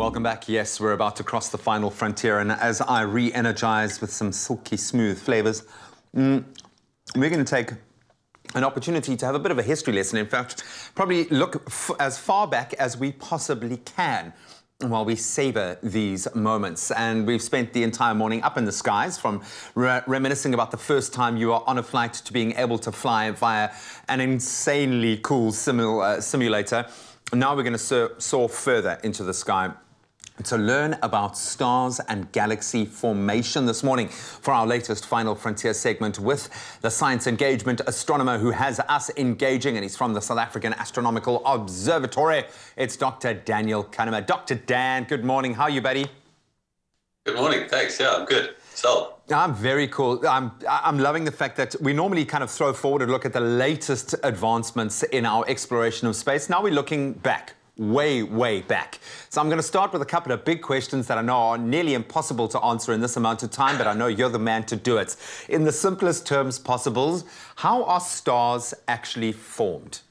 Welcome back. Yes, we're about to cross the final frontier, and as I re-energize with some silky smooth flavors, we're going to take an opportunity to have a bit of a history lesson. In fact, probably look as far back as we possibly can while we savor these moments. And we've spent the entire morning up in the skies, from reminiscing about the first time you were on a flight to being able to fly via an insanely cool simulator. Now we're going to soar further into the sky to learn about stars and galaxy formation this morning for our latest Final Frontier segment with the science engagement astronomer who has us engaging, and he's from the South African Astronomical Observatory. It's Dr. Daniel Kahneman. Dr. Dan, good morning. How are you, buddy? Good morning. Thanks. Yeah, I'm good. So I'm very cool. I'm loving the fact that we normally kind of throw forward and look at the latest advancements in our exploration of space. Now we're looking back. Way back. So I'm going to start with a couple of big questions that I know are nearly impossible to answer in this amount of time, but I know you're the man to do it. In the simplest terms possible, how are stars actually formed?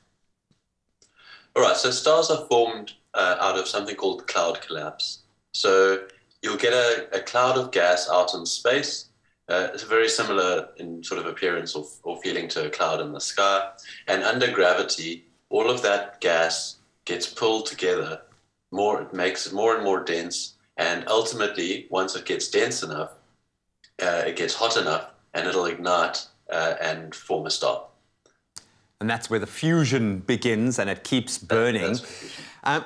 all right, so stars are formed out of something called cloud collapse. So you'll get a cloud of gas out in space. It's very similar in sort of appearance or feeling to a cloud in the sky. And under gravity, all of that gas gets pulled together, it makes it more and more dense, and ultimately, once it gets dense enough, it gets hot enough, and it'll ignite and form a star. And that's where the fusion begins, and it keeps burning.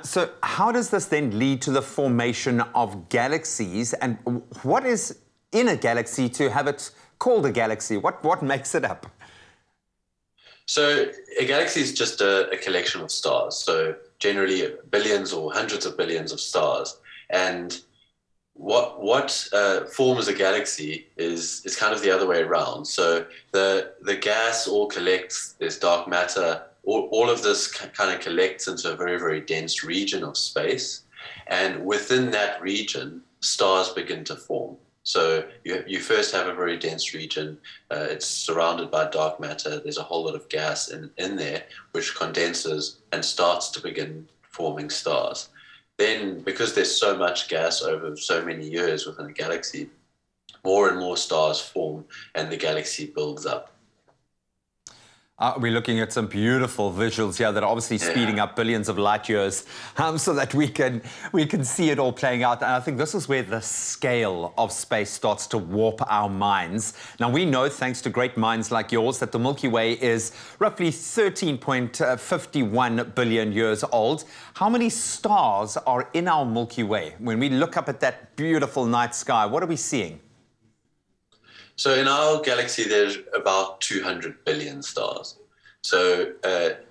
So how does this then lead to the formation of galaxies, and what is in a galaxy to have it called a galaxy? What makes it up? So a galaxy is just a collection of stars. So generally billions or hundreds of billions of stars. And what forms a galaxy is kind of the other way around. So the gas all collects, there's dark matter, all of this kind of collects into a very, very dense region of space. And within that region, stars begin to form. So you first have a very dense region. It's surrounded by dark matter. There's a whole lot of gas in there, which condenses and starts to begin forming stars. Then, because there's so much gas over so many years within a galaxy, more and more stars form and the galaxy builds up. We're looking at some beautiful visuals here that are obviously speeding up billions of light years so that we can see it all playing out. And I think this is where the scale of space starts to warp our minds. Now, we know, thanks to great minds like yours, that the Milky Way is roughly 13.51 billion years old. How many stars are in our Milky Way? When we look up at that beautiful night sky, what are we seeing? So in our galaxy, there's about 200 billion stars. So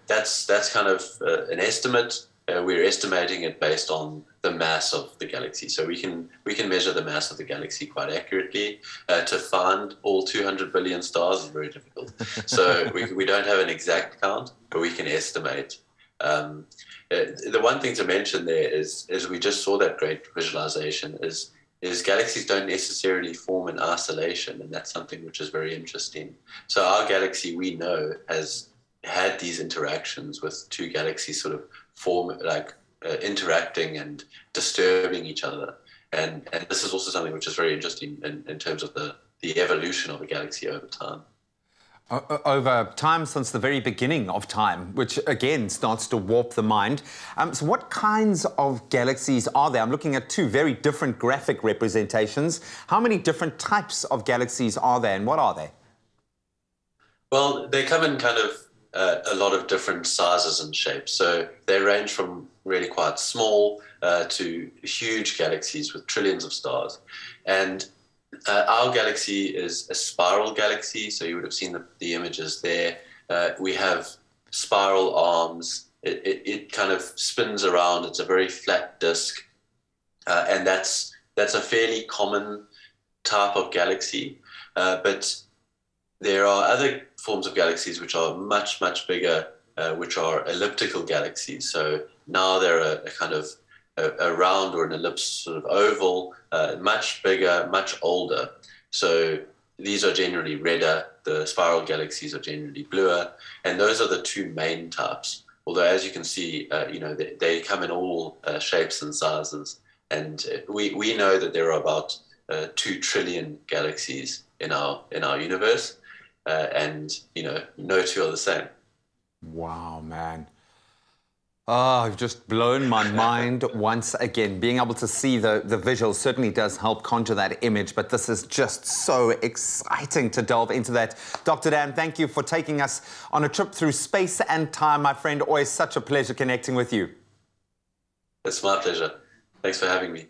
that's kind of an estimate. We're estimating it based on the mass of the galaxy. So we can measure the mass of the galaxy quite accurately. To find all 200 billion stars is very difficult. So we don't have an exact count, but we can estimate. The one thing to mention there is we just saw that great visualization is galaxies don't necessarily form in isolation, and that's something which is very interesting. So our galaxy, we know, has had these interactions with two galaxies sort of interacting and disturbing each other. And this is also something which is very interesting in terms of the evolution of a galaxy over time. Over time, since the very beginning of time, which again starts to warp the mind. So what kinds of galaxies are there? I'm looking at two very different graphic representations. How many different types of galaxies are there, and what are they? Well, they come in kind of a lot of different sizes and shapes. So they range from really quite small to huge galaxies with trillions of stars. And our galaxy is a spiral galaxy, so you would have seen the images there. We have spiral arms. It kind of spins around. It's a very flat disk, and that's a fairly common type of galaxy. But there are other forms of galaxies which are much, much bigger, which are elliptical galaxies. So now they're a kind of a round or an ellipse sort of oval, much bigger, much older. So these are generally redder. The spiral galaxies are generally bluer. And those are the two main types. Although, as you can see, they come in all shapes and sizes. And we know that there are about 2 trillion galaxies in our universe, and no two are the same. Wow, man. Oh, you've just blown my mind once again. Being able to see the visuals certainly does help conjure that image, but this is just so exciting to delve into that. Dr. Dan, thank you for taking us on a trip through space and time, my friend. Always such a pleasure connecting with you. It's my pleasure. Thanks for having me.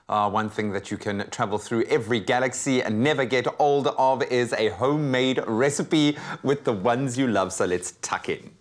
One thing that you can travel through every galaxy and never get old of is a homemade recipe with the ones you love. So let's tuck in.